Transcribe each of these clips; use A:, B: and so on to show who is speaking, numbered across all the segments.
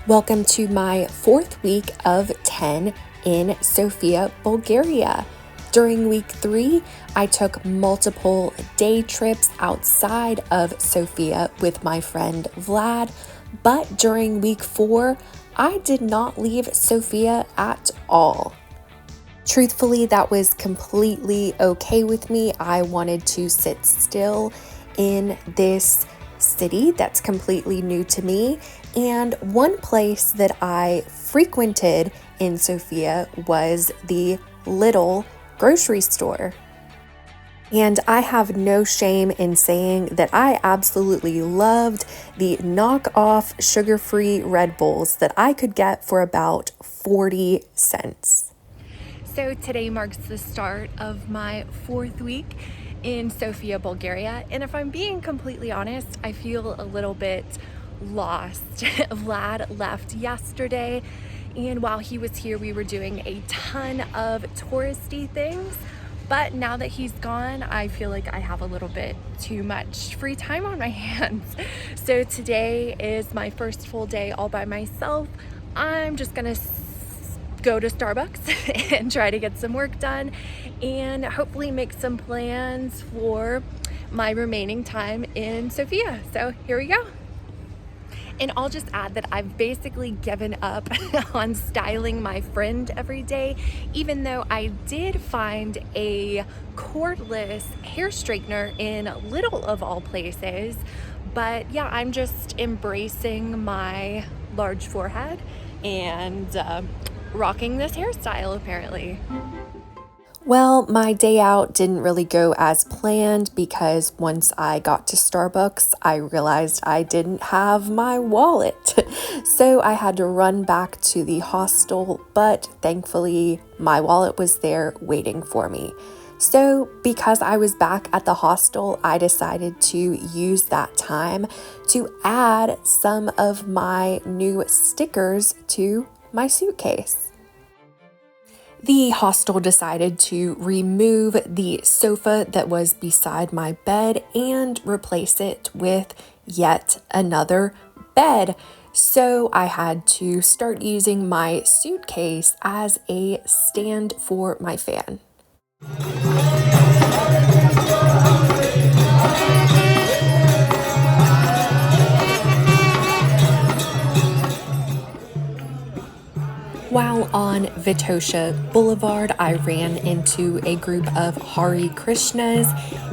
A: Welcome to my fourth week of 10 in Sofia, Bulgaria. During week 3, I took multiple day trips outside of Sofia with my friend Vlad, but during week 4, I did not leave Sofia at all. Truthfully, that was completely okay with me. I wanted to sit still in this city that's completely new to me. And one place that I frequented in Sofia was the Little grocery store. And I have no shame in saying that I absolutely loved the knockoff sugar-free Red Bulls that I could get for about 40 cents. So today marks the start of my fourth week in Sofia, Bulgaria. And if I'm being completely honest, I feel a little bit lost. Vlad left yesterday, and while he was here, we were doing a ton of touristy things. But now that he's gone, I feel like I have a little bit too much free time on my hands. So today is my first full day all by myself. I'm just gonna go to Starbucks and try to get some work done and hopefully make some plans for my remaining time in Sofia. So here we go. And I'll just add that I've basically given up on styling my friend every day, even though I did find a cordless hair straightener in Little of all places. But yeah, I'm just embracing my large forehead and rocking this hairstyle apparently. Well, my day out didn't really go as planned because once I got to Starbucks, I realized I didn't have my wallet. So I had to run back to the hostel, but thankfully my wallet was there waiting for me. So because I was back at the hostel, I decided to use that time to add some of my new stickers to my suitcase. The hostel decided to remove the sofa that was beside my bed and replace it with yet another bed. So I had to start using my suitcase as a stand for my fan. While on Vitosha Boulevard, I ran into a group of Hare Krishnas,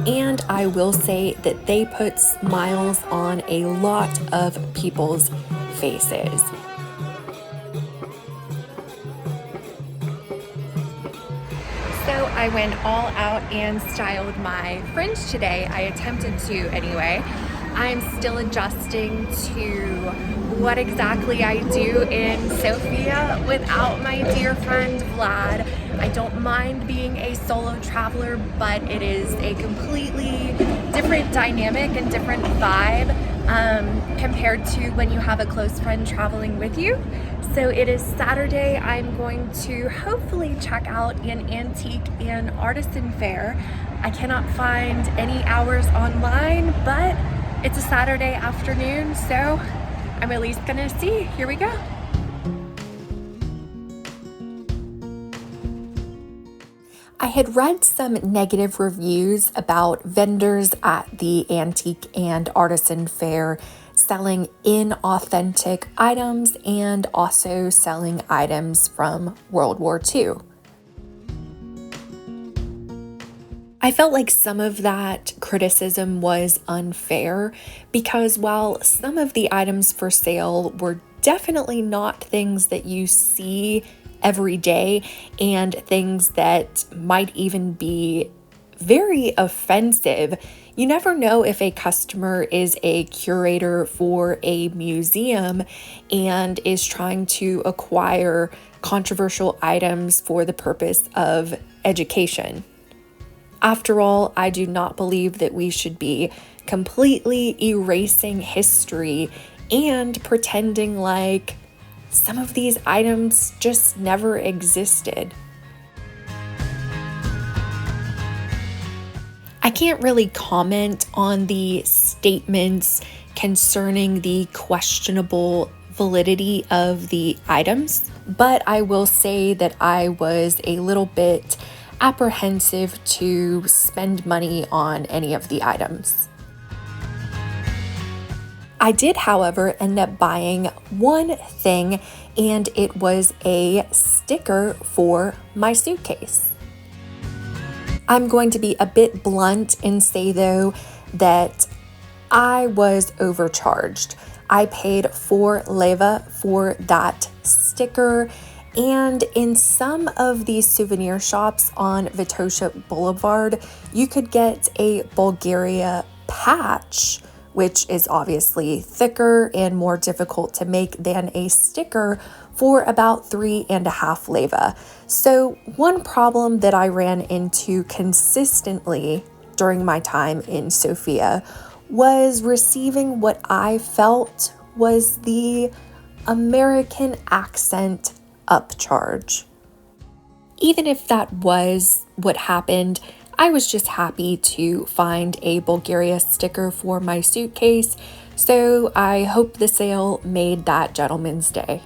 A: and I will say that they put smiles on a lot of people's faces. So I went all out and styled my fringe today. I attempted to anyway. I'm still adjusting to what exactly I do in Sofia without my dear friend Vlad. I don't mind being a solo traveler, but it is a completely different dynamic and different vibe compared to when you have a close friend traveling with you. So it is Saturday. I'm going to hopefully check out an antique and artisan fair. I cannot find any hours online, but it's a Saturday afternoon, so I'm at least gonna see. Here we go. I had read some negative reviews about vendors at the antique and artisan fair selling inauthentic items and also selling items from World War II. I felt like some of that criticism was unfair because while some of the items for sale were definitely not things that you see every day and things that might even be very offensive, you never know if a customer is a curator for a museum and is trying to acquire controversial items for the purpose of education. After all, I do not believe that we should be completely erasing history and pretending like some of these items just never existed. I can't really comment on the statements concerning the questionable validity of the items, but I will say that I was a little bit apprehensive to spend money on any of the items. I did, however, end up buying one thing, and it was a sticker for my suitcase. I'm going to be a bit blunt and say, though, that I was overcharged. I paid 4 leva for that sticker, and in some of these souvenir shops on Vitosha Boulevard, you could get a Bulgaria patch, which is obviously thicker and more difficult to make than a sticker, for about 3.5 leva. So one problem that I ran into consistently during my time in Sofia was receiving what I felt was the American accent upcharge. Even if that was what happened, I was just happy to find a Bulgaria sticker for my suitcase, so I hope the sale made that gentleman's day.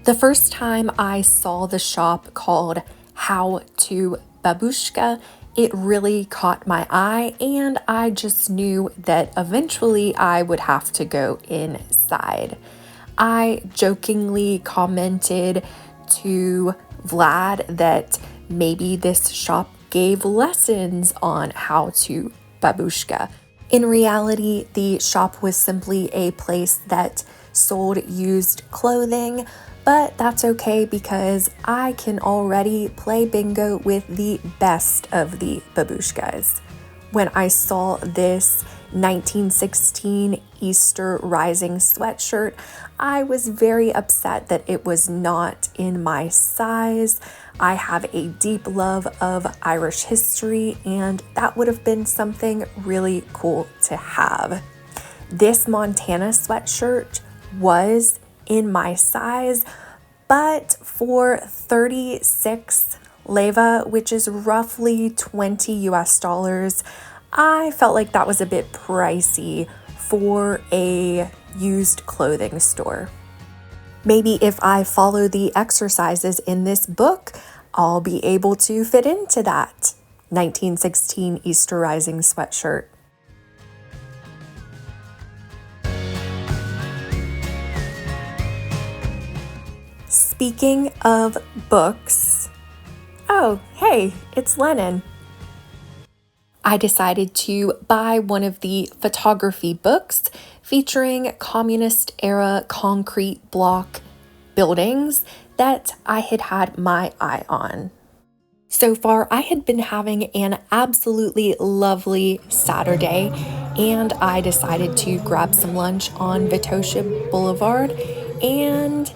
A: The first time I saw the shop called How to Babushka, it really caught my eye, and I just knew that eventually I would have to go inside. I jokingly commented to Vlad that maybe this shop gave lessons on how to babushka. In reality, the shop was simply a place that sold used clothing, but that's okay because I can already play bingo with the best of the babushkas. When I saw this 1916 Easter Rising sweatshirt, I was very upset that it was not in my size. I have a deep love of Irish history, and that would have been something really cool to have. This Montana sweatshirt was in my size, but for 36 leva, which is roughly 20 US dollars, I felt like that was a bit pricey for a used clothing store. Maybe if I follow the exercises in this book, I'll be able to fit into that 1916 Easter Rising sweatshirt. Speaking of books, oh, hey, it's Lennon. I decided to buy one of the photography books featuring communist-era concrete block buildings that I had my eye on. So far, I had been having an absolutely lovely Saturday, and I decided to grab some lunch on Vitosha Boulevard, and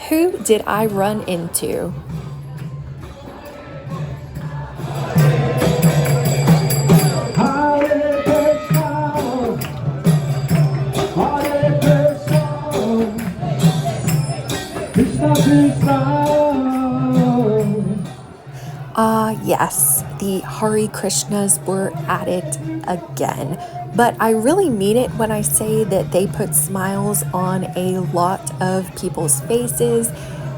A: who did I run into?
B: Hare Krishnas, Hare Krishnas, Krishna Krishna.
A: Yes, the Hare Krishnas were at it again. But I really mean it when I say that they put smiles on a lot of people's faces,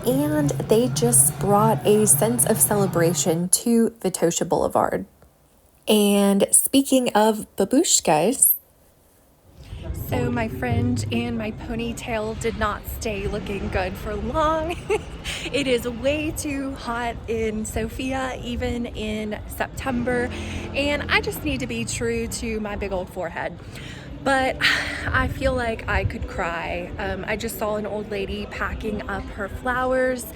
A: and they just brought a sense of celebration to Vitosha Boulevard. And speaking of babushkas, so my friend and my ponytail did not stay looking good for long. It is way too hot in Sofia, even in September, and I just need to be true to my big old forehead. But I feel like I could cry. I just saw an old lady packing up her flowers,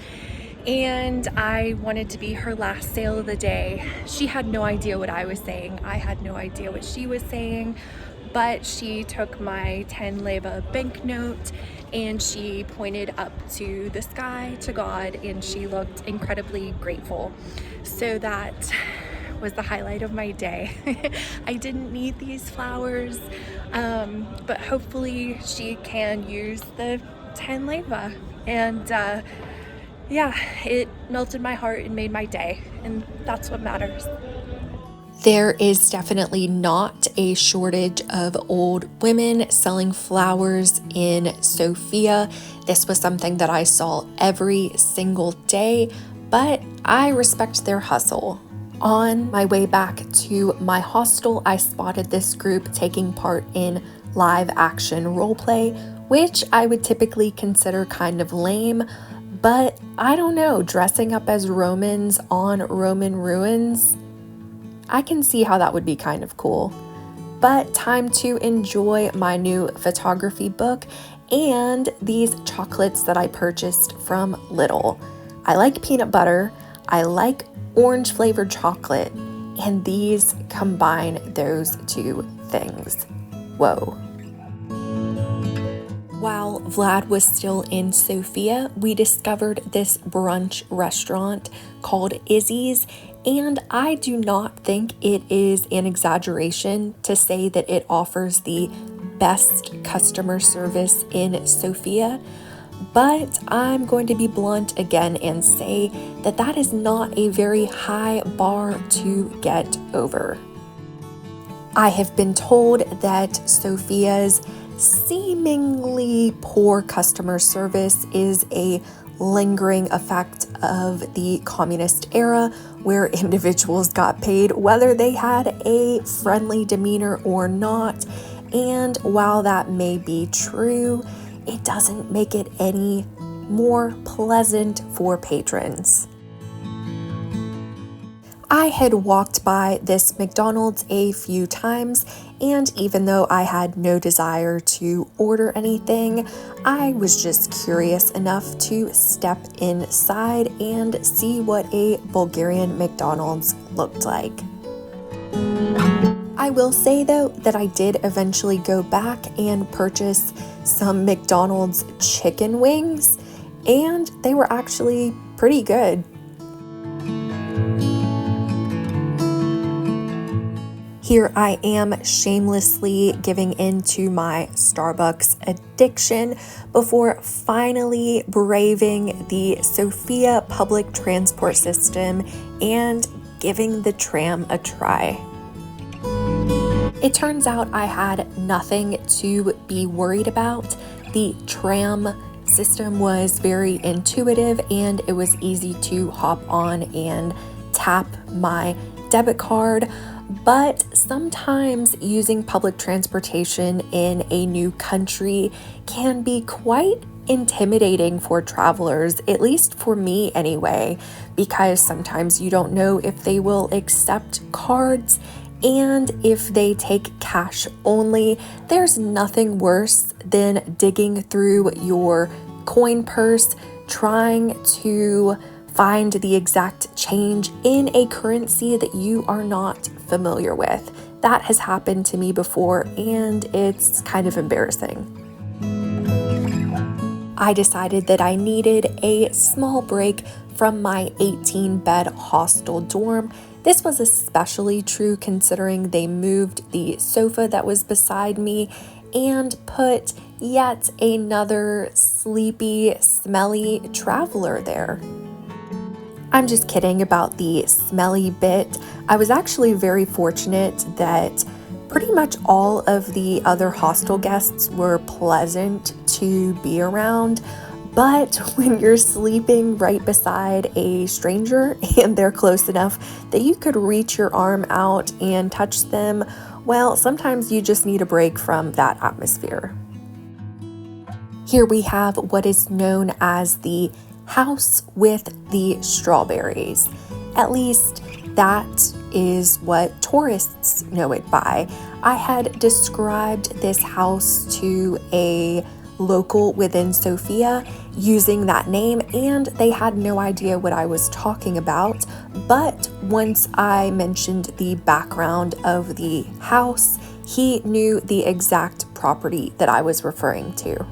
A: and I wanted to be her last sale of the day. She had no idea what I was saying. I had no idea what she was saying, but she took my 10 leva banknote and she pointed up to the sky, to God, and she looked incredibly grateful. So that was the highlight of my day. I didn't need these flowers, but hopefully she can use the 10 leva. And yeah, it melted my heart and made my day, and that's what matters. There is definitely not a shortage of old women selling flowers in Sofia. This was something that I saw every single day, but I respect their hustle. On my way back to my hostel, I spotted this group taking part in live action roleplay, which I would typically consider kind of lame, but I don't know, dressing up as Romans on Roman ruins, I can see how that would be kind of cool. But time to enjoy my new photography book and these chocolates that I purchased from Lidl. I like peanut butter, I like orange flavored chocolate, and these combine those two things. Whoa. While Vlad was still in Sofia, we discovered this brunch restaurant called Izzy's, and I do not think it is an exaggeration to say that it offers the best customer service in Sofia, but I'm going to be blunt again and say that that is not a very high bar to get over. I have been told that Sofia's seemingly poor customer service is a lingering effect of the communist era where individuals got paid whether they had a friendly demeanor or not. And while that may be true, it doesn't make it any more pleasant for patrons. I had walked by this McDonald's a few times, and even though I had no desire to order anything, I was just curious enough to step inside and see what a Bulgarian McDonald's looked like. I will say though that I did eventually go back and purchase some McDonald's chicken wings, and they were actually pretty good. Here I am shamelessly giving into my Starbucks addiction before finally braving the Sofia public transport system and giving the tram a try. It turns out I had nothing to be worried about. The tram system was very intuitive and it was easy to hop on and tap my debit card. But sometimes using public transportation in a new country can be quite intimidating for travelers, at least for me anyway, because sometimes you don't know if they will accept cards, and if they take cash only. There's nothing worse than digging through your coin purse trying to find the exact change in a currency that you are not familiar with. That has happened to me before and it's kind of embarrassing. I decided that I needed a small break from my 18-bed hostel dorm. This was especially true considering they moved the sofa that was beside me and put yet another sleepy, smelly traveler there. I'm just kidding about the smelly bit. I was actually very fortunate that pretty much all of the other hostel guests were pleasant to be around. But when you're sleeping right beside a stranger and they're close enough that you could reach your arm out and touch them, well, sometimes you just need a break from that atmosphere. Here we have what is known as the house with the strawberries. At least that is what tourists know it by. I had described this house to a local within Sofia using that name, and they had no idea what I was talking about. But once I mentioned the background of the house, he knew the exact property that I was referring to.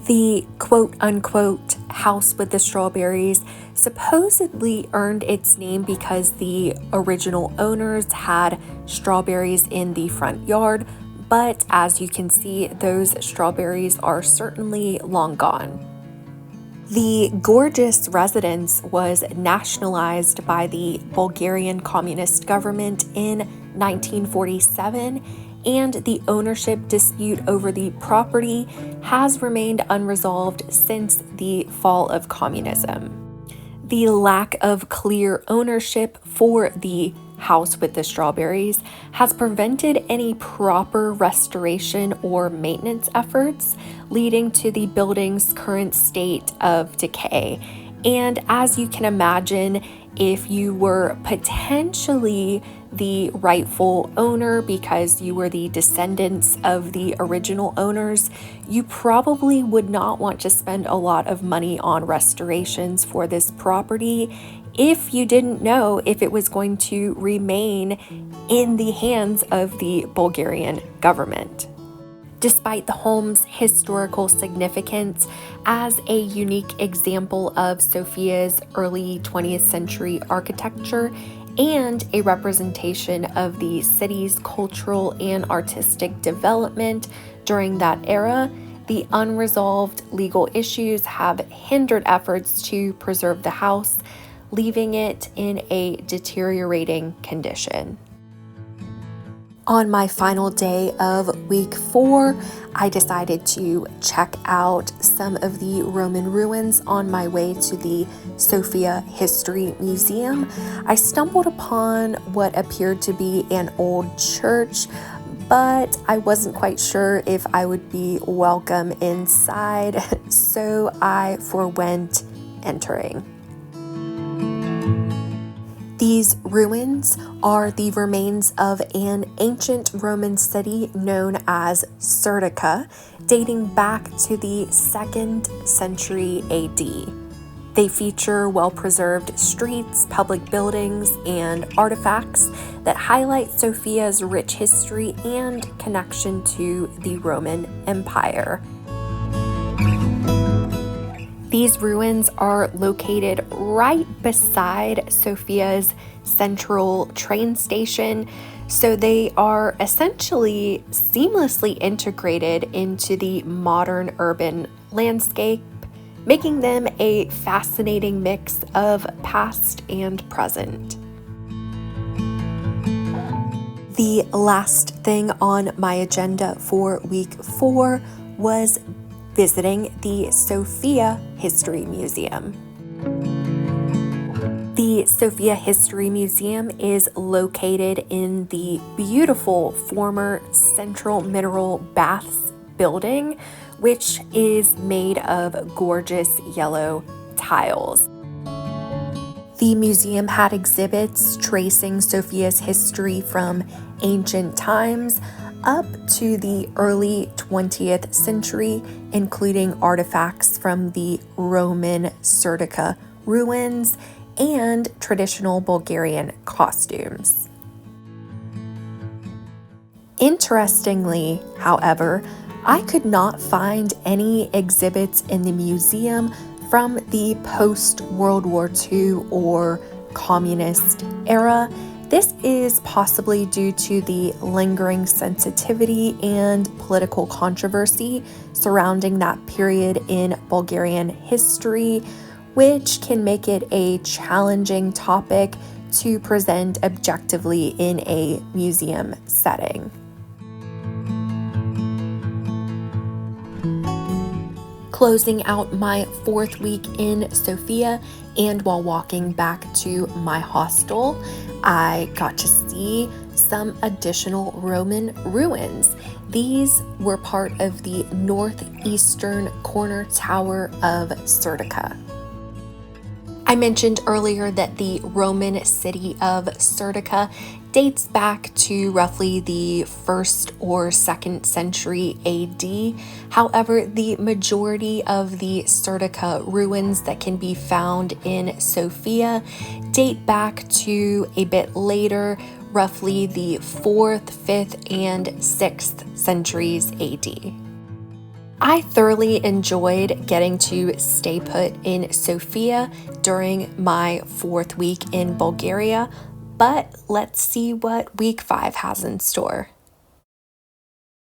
A: The quote-unquote house with the strawberries supposedly earned its name because the original owners had strawberries in the front yard, but as you can see, those strawberries are certainly long gone. The gorgeous residence was nationalized by the Bulgarian Communist government in 1947, and the ownership dispute over the property has remained unresolved since the fall of communism. The lack of clear ownership for the house with the strawberries has prevented any proper restoration or maintenance efforts, leading to the building's current state of decay. And as you can imagine, if you were potentially the rightful owner because you were the descendants of the original owners, you probably would not want to spend a lot of money on restorations for this property if you didn't know if it was going to remain in the hands of the Bulgarian government. Despite the home's historical significance as a unique example of Sofia's early 20th century architecture and a representation of the city's cultural and artistic development during that era, the unresolved legal issues have hindered efforts to preserve the house, leaving it in a deteriorating condition. On my final day of week 4, I decided to check out some of the Roman ruins on my way to the Sofia History Museum. I stumbled upon what appeared to be an old church, but I wasn't quite sure if I would be welcome inside, so I forwent entering. These ruins are the remains of an ancient Roman city known as Serdika, dating back to the 2nd century AD. They feature well-preserved streets, public buildings, and artifacts that highlight Sofia's rich history and connection to the Roman Empire. These ruins are located right beside Sofia's central train station, so they are essentially seamlessly integrated into the modern urban landscape, making them a fascinating mix of past and present. The last thing on my agenda for week 4 was visiting the Sofia History Museum. The Sofia History Museum is located in the beautiful former Central Mineral Baths building, which is made of gorgeous yellow tiles. The museum had exhibits tracing Sofia's history from ancient times up to the early 20th century, including artifacts from the Roman Serdika ruins and traditional Bulgarian costumes. Interestingly, however, I could not find any exhibits in the museum from the post-World War II or communist era. This is possibly due to the lingering sensitivity and political controversy surrounding that period in Bulgarian history, which can make it a challenging topic to present objectively in a museum setting. Closing out my 4th week in Sofia, and while walking back to my hostel, I got to see some additional Roman ruins. These were part of the northeastern corner tower of Serdika. I mentioned earlier that the Roman city of Serdika dates back to roughly the 1st or 2nd century AD. However, the majority of the Serdika ruins that can be found in Sofia date back to a bit later, roughly the 4th, 5th, and 6th centuries AD. I thoroughly enjoyed getting to stay put in Sofia during my 4th week in Bulgaria, but let's see what week 5 has in store.